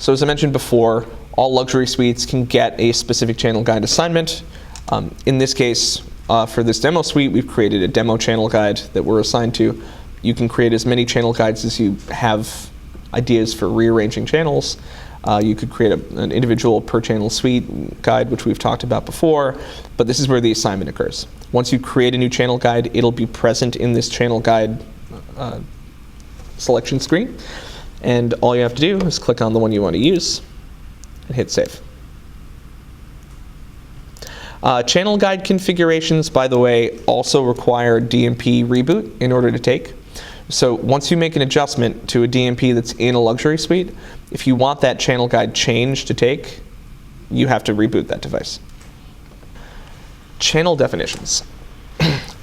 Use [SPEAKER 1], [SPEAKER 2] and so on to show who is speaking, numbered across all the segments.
[SPEAKER 1] So as I mentioned before, all luxury suites can get a specific channel guide assignment. In this case, for this demo suite, we've created a demo channel guide that we're assigned to. You can create as many channel guides as you have ideas for rearranging channels. You could create an individual per channel suite guide, which we've talked about before, but this is where the assignment occurs. Once you create a new channel guide, it'll be present in this channel guide selection screen, and all you have to do is click on the one you want to use and hit save. Channel guide configurations, by the way, also require DMP reboot in order to take. So once you make an adjustment to a DMP that's in a luxury suite, if you want that channel guide change to take, you have to reboot that device. Channel definitions.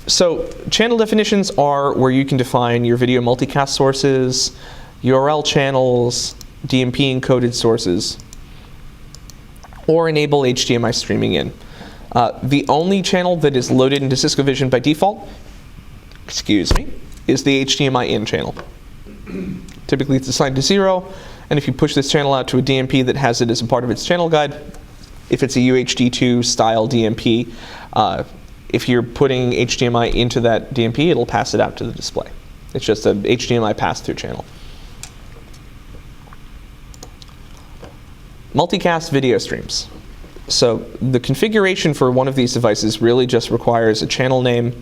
[SPEAKER 1] So channel definitions are where you can define your video multicast sources, URL channels, DMP encoded sources, or enable HDMI streaming in. The only channel that is loaded into Cisco Vision by default, is the HDMI in channel. Typically it's assigned to 0, and if you push this channel out to a DMP that has it as a part of its channel guide, if it's a UHD2 style DMP, if you're putting HDMI into that DMP, it'll pass it out to the display. It's just an HDMI pass-through channel. Multicast video streams. So the configuration for one of these devices really just requires a channel name,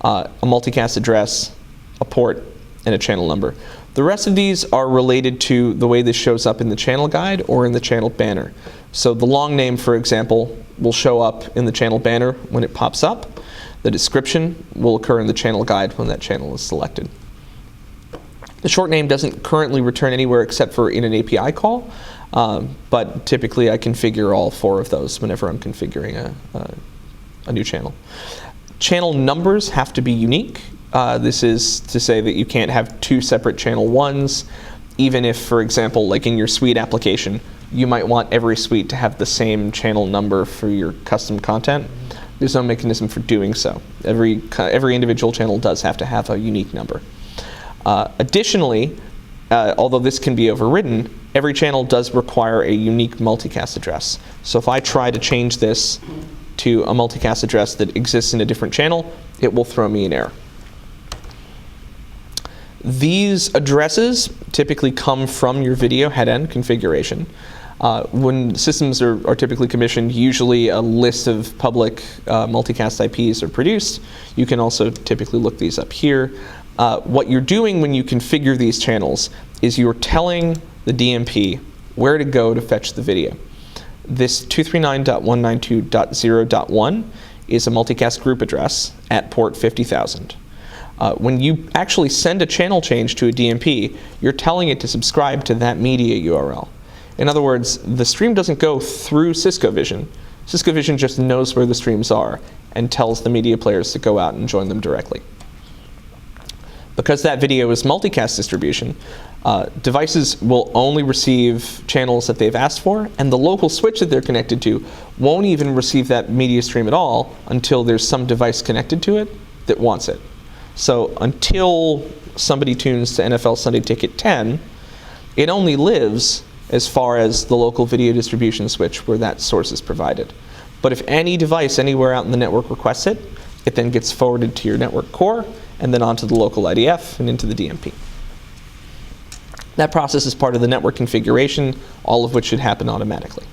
[SPEAKER 1] a multicast address, a port, and a channel number. The rest of these are related to the way this shows up in the channel guide or in the channel banner. So the long name, for example, will show up in the channel banner when it pops up. The description will occur in the channel guide when that channel is selected. The short name doesn't currently return anywhere except for in an API call, but typically I configure all 4 of those whenever I'm configuring a new channel. Channel numbers have to be unique. This is to say that you can't have 2 separate channel 1s, even if, for example, like in your suite application, you might want every suite to have the same channel number for your custom content. There's no mechanism for doing so. Every individual channel does have to have a unique number. Additionally, although this can be overridden, every channel does require a unique multicast address. So if I try to change this to a multicast address that exists in a different channel, it will throw me an error. These addresses typically come from your video head-end configuration. When systems are typically commissioned, usually a list of public multicast IPs are produced. You can also typically look these up here. What you're doing when you configure these channels is you're telling the DMP where to go to fetch the video. This 239.192.0.1 is a multicast group address at port 50,000. When you actually send a channel change to a DMP, you're telling it to subscribe to that media URL. In other words, the stream doesn't go through Cisco Vision. Cisco Vision just knows where the streams are and tells the media players to go out and join them directly. Because that video is multicast distribution, devices will only receive channels that they've asked for, and the local switch that they're connected to won't even receive that media stream at all until there's some device connected to it that wants it. So until somebody tunes to NFL Sunday Ticket 10, it only lives as far as the local video distribution switch where that source is provided. But if any device anywhere out in the network requests it, it then gets forwarded to your network core and then onto the local IDF and into the DMP. That process is part of the network configuration, all of which should happen automatically.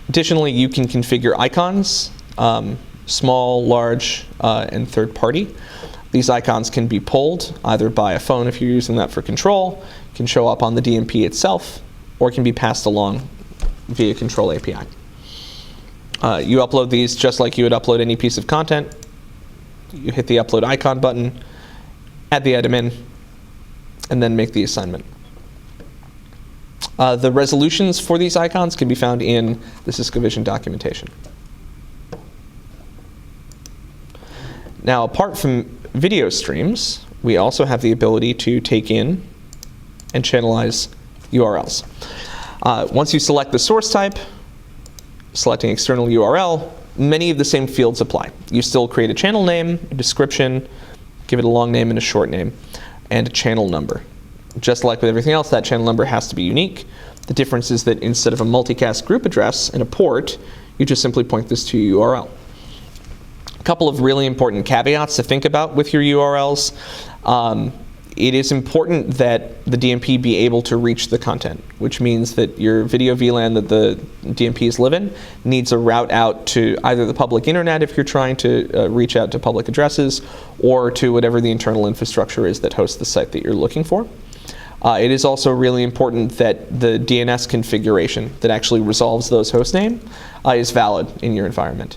[SPEAKER 1] Additionally, you can configure icons, small, large, and third party. These icons can be pulled either by a phone if you're using that for control, can show up on the DMP itself, or can be passed along via Control API. You upload these just like you would upload any piece of content. You hit the upload icon button, add the item in, and then make the assignment. The resolutions for these icons can be found in the Cisco Vision documentation. Now, apart from video streams, we also have the ability to take in and channelize URLs. Once you select the source type, selecting external URL, many of the same fields apply. You still create a channel name, a description, give it a long name and a short name, and a channel number. Just like with everything else, that channel number has to be unique. The difference is that instead of a multicast group address and a port, you just simply point this to a URL. A couple of really important caveats to think about with your URLs. It is important that the DMP be able to reach the content, which means that your video VLAN that the DMPs live in needs a route out to either the public internet if you're trying to reach out to public addresses, or to whatever the internal infrastructure is that hosts the site that you're looking for. It is also really important that the DNS configuration that actually resolves those hostname is valid in your environment.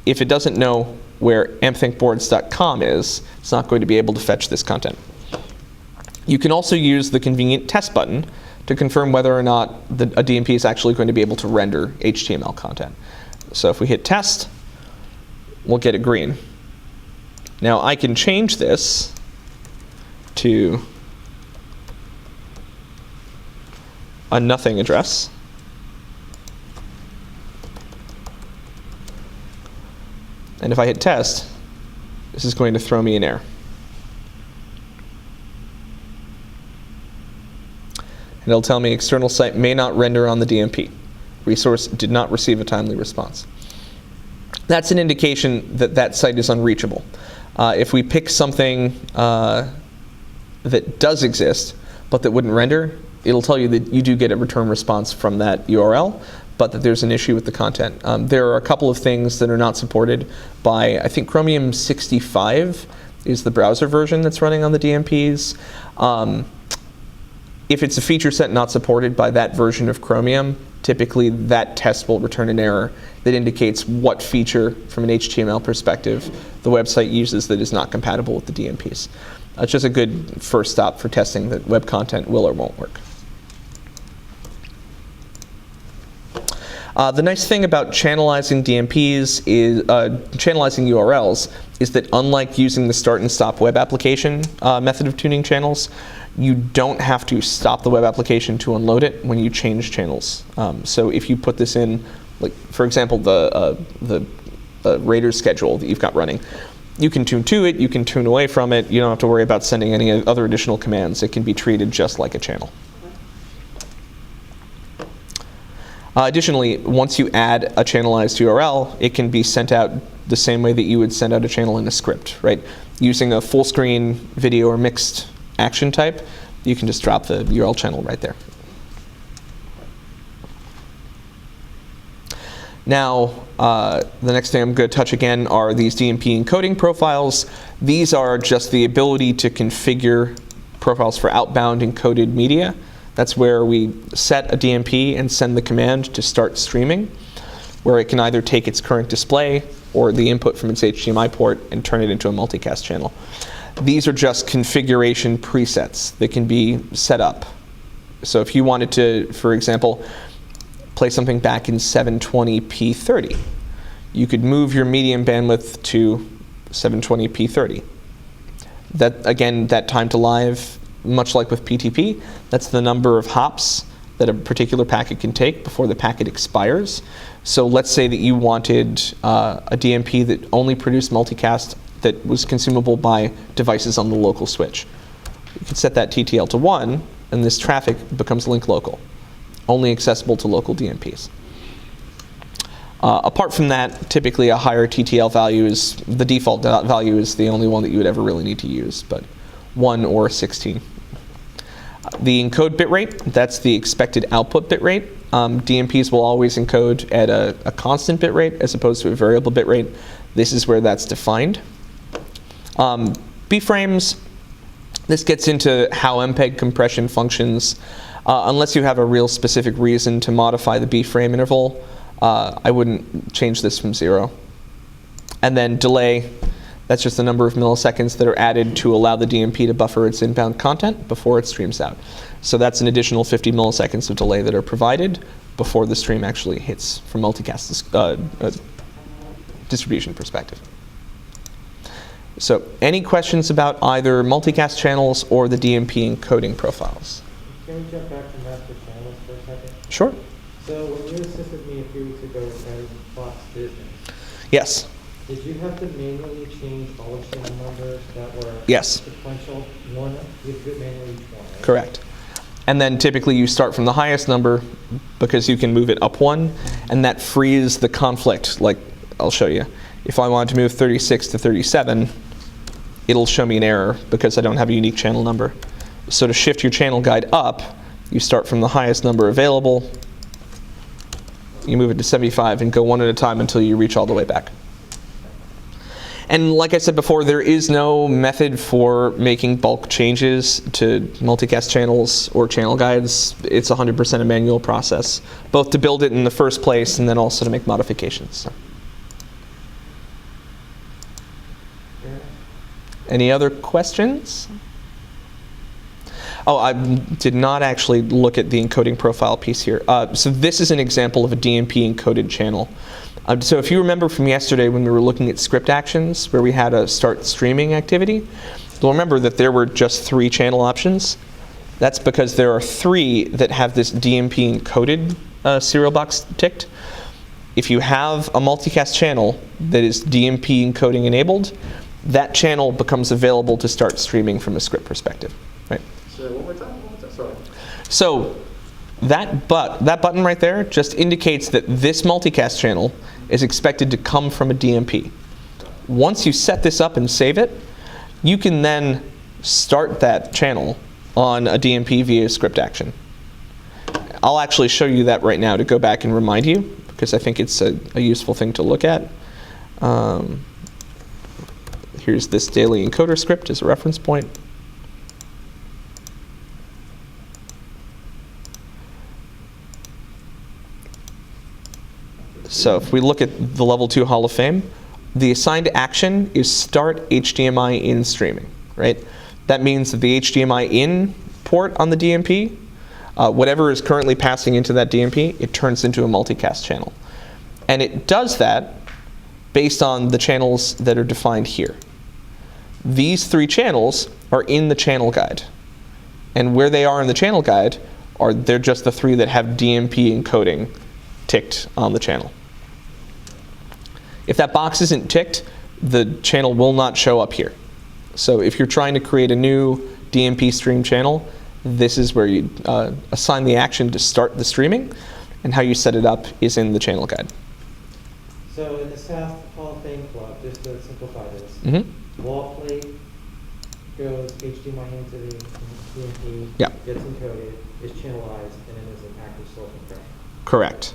[SPEAKER 1] If it doesn't know where ampthinkboards.com is, it's not going to be able to fetch this content. You can also use the convenient test button to confirm whether or not a DMP is actually going to be able to render HTML content. So if we hit test, we'll get a green. Now I can change this to a nothing address. And if I hit test, this is going to throw me an error. And it'll tell me external site may not render on the DMP. Resource did not receive a timely response. That's an indication that that site is unreachable. If we pick something that does exist, but that wouldn't render, it'll tell you that you do get a return response from that URL, but that there's an issue with the content. There are a couple of things that are not supported by, I think Chromium 65 is the browser version that's running on the DMPs. If it's a feature set not supported by that version of Chromium, typically that test will return an error that indicates what feature from an HTML perspective the website uses that is not compatible with the DMPs. It's just a good first stop for testing that web content will or won't work. The nice thing about channelizing DMPs is channelizing URLs is that unlike using the start and stop web application method of tuning channels, you don't have to stop the web application to unload it when you change channels. So if you put this in, like for example, the Raiders schedule that you've got running, you can tune to it, you can tune away from it. You don't have to worry about sending any other additional commands. It can be treated just like a channel. Additionally, once you add a channelized URL, it can be sent out the same way that you would send out a channel in a script, right? Using a full screen video or mixed action type, you can just drop the URL channel right there. Now, the next thing I'm going to touch again are these DMP encoding profiles. These are just the ability to configure profiles for outbound encoded media. That's where we set a DMP and send the command to start streaming, where it can either take its current display or the input from its HDMI port and turn it into a multicast channel. These are just configuration presets that can be set up. So if you wanted to, for example, play something back in 720p30, you could move your medium bandwidth to 720p30. That, again, that time to live, much like with PTP, that's the number of hops that a particular packet can take before the packet expires. So let's say that you wanted a DMP that only produced multicast that was consumable by devices on the local switch. You can set that TTL to 1, and this traffic becomes link local, only accessible to local DMPs. Apart from that, typically a higher TTL value is, the default value is the only one that you would ever really need to use, but 1 or 16. The encode bitrate, that's the expected output bitrate. DMPs will always encode at a constant bitrate as opposed to a variable bitrate. This is where that's defined. B-frames, this gets into how MPEG compression functions. Unless you have a real specific reason to modify the B-frame interval, I wouldn't change this from 0. And then delay, that's just the number of milliseconds that are added to allow the DMP to buffer its inbound content before it streams out. So that's an additional 50 milliseconds of delay that are provided before the stream actually hits from multicast distribution perspective. So any questions about either multicast channels or the DMP encoding profiles?
[SPEAKER 2] Can we jump back to master channels for a second?
[SPEAKER 1] Sure.
[SPEAKER 2] So when you assisted me a few weeks ago with Fox Business,
[SPEAKER 1] Yes.
[SPEAKER 2] Did you have to manually change all the channel numbers that were
[SPEAKER 1] Yes.
[SPEAKER 2] sequential? One, you have to do it manually each one, right?
[SPEAKER 1] Correct. And then typically you start from the highest number because you can move it up one, and that frees the conflict. Like, I'll show you. If I wanted to move 36 to 37, it'll show me an error because I don't have a unique channel number. So to shift your channel guide up, you start from the highest number available, you move it to 75 and go one at a time until you reach all the way back. And like I said before, there is no method for making bulk changes to multicast channels or channel guides. It's 100% a manual process, both to build it in the first place and then also to make modifications. So. Any other questions? Oh, I did not actually look at the encoding profile piece here. So this is an example of a DMP encoded channel. So if you remember from yesterday when we were looking at script actions where we had a start streaming activity, you'll remember that there were just 3 channel options. That's because there are 3 that have this DMP encoded serial box ticked. If you have a multicast channel that is DMP encoding enabled, that channel becomes available to start streaming from a script perspective. Right?
[SPEAKER 3] So one more time, sorry.
[SPEAKER 1] So that button right there just indicates that this multicast channel is expected to come from a DMP. Once you set this up and save it, you can then start that channel on a DMP via script action. I'll actually show you that right now to go back and remind you, because I think it's a useful thing to look at. Here's this daily encoder script as a reference point. So if we look at the level 2 Hall of Fame, the assigned action is start HDMI in streaming, right? That means that the HDMI in port on the DMP, whatever is currently passing into that DMP, it turns into a multicast channel. And it does that based on the channels that are defined here. These 3 channels are in the channel guide. And where they are in the channel guide, they're just the 3 that have DMP encoding ticked on the channel. If that box isn't ticked, the channel will not show up here. So if you're trying to create a new DMP stream channel, this is where you assign the action to start the streaming, and how you set it up is in the channel guide.
[SPEAKER 2] So in the South Hall of Fame Club, just to simplify this, wall plate goes HDMI into the DMP, gets encoded, is channelized, and then there's an active source impression.
[SPEAKER 1] Correct.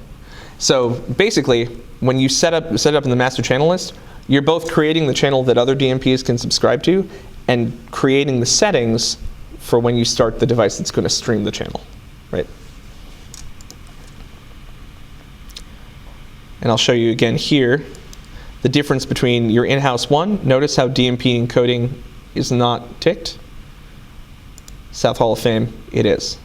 [SPEAKER 1] So basically, when you set up in the master channel list, you're both creating the channel that other DMPs can subscribe to and creating the settings for when you start the device that's going to stream the channel, right? And I'll show you again here the difference between your in-house one. Notice how DMP encoding is not ticked. South Hall of Fame, it is.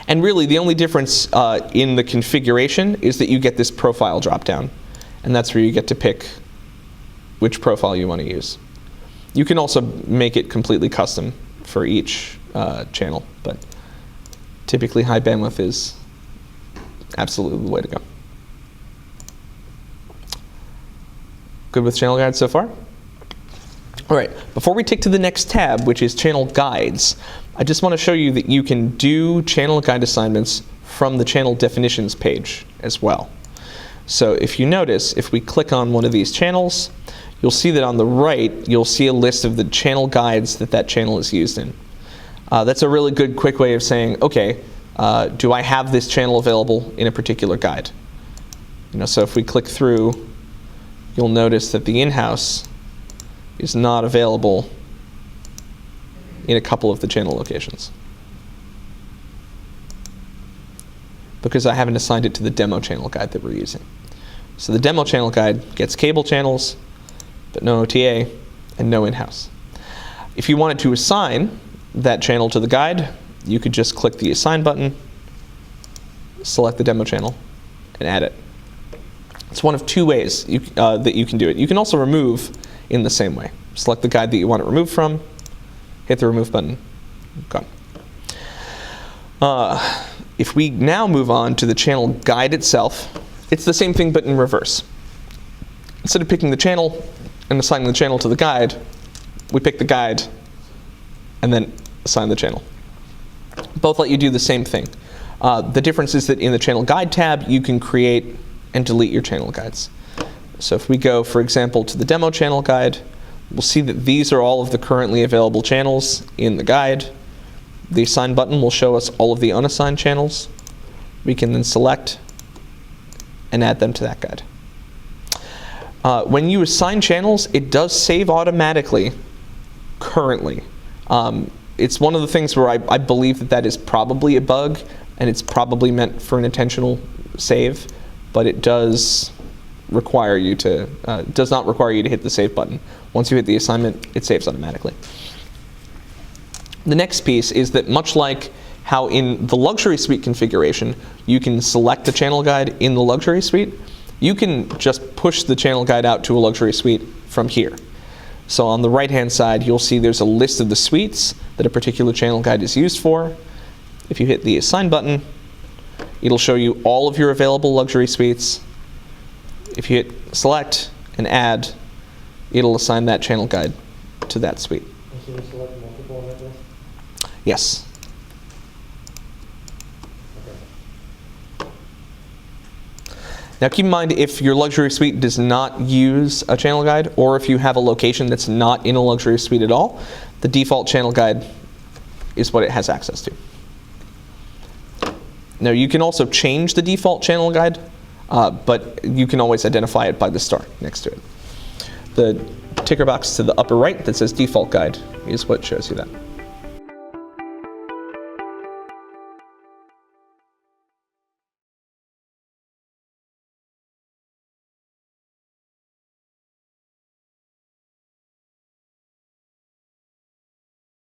[SPEAKER 1] And really, the only difference in the configuration is that you get this profile dropdown. And that's where you get to pick which profile you want to use. You can also make it completely custom for each channel, but typically high bandwidth is absolutely the way to go. Good with channel guides so far? All right, before we take to the next tab, which is channel guides, I just want to show you that you can do channel guide assignments from the channel definitions page as well. So if you notice, if we click on one of these channels, you'll see that on the right, you'll see a list of the channel guides that channel is used in. That's a really good, quick way of saying, okay, do I have this channel available in a particular guide? So if we click through, you'll notice that the in-house is not available in a couple of the channel locations because I haven't assigned it to the demo channel guide that we're using. So the demo channel guide gets cable channels, but no OTA and no in-house. If you wanted to assign that channel to the guide, you could just click the assign button, select the demo channel, and add it. It's one of 2 ways that you can do it. You can also remove in the same way. Select the guide that you want it removed from, hit the remove button, gone. If we now move on to the channel guide itself, it's the same thing but in reverse. instead of picking the channel and assigning the channel to the guide, we pick the guide and then assign the channel. Both let you do the same thing. The difference is that in the channel guide tab, you can create and delete your channel guides. So if we go, for example, to the demo channel guide, we'll see that these are all of the currently available channels in the guide. The assign button will show us all of the unassigned channels. We can then select and add them to that guide. When you assign channels, it does save automatically currently. It's one of the things where I believe that that is probably a bug, and it's probably meant for an intentional save, but it does require you to, does not require you to hit the save button. Once you hit the assignment, it saves automatically. The next piece is that much like how in the luxury suite configuration, you can select the channel guide in the luxury suite, you can just push the channel guide out to a luxury suite from here. So on the right-hand side, you'll see there's a list of the suites that a particular channel guide is used for. If you hit the assign button, it'll show you all of your available luxury suites. If you hit select and add, it'll assign that channel guide to that suite.
[SPEAKER 2] And should we select multiple on that list?
[SPEAKER 1] Yes.
[SPEAKER 2] Okay.
[SPEAKER 1] Now keep in mind, if your luxury suite does not use a channel guide, or if you have a location that's not in a luxury suite at all, the default channel guide is what it has access to. Now you can also change the default channel guide, but you can always identify it by the star next to it. The ticker box to the upper right that says default guide is what shows you that.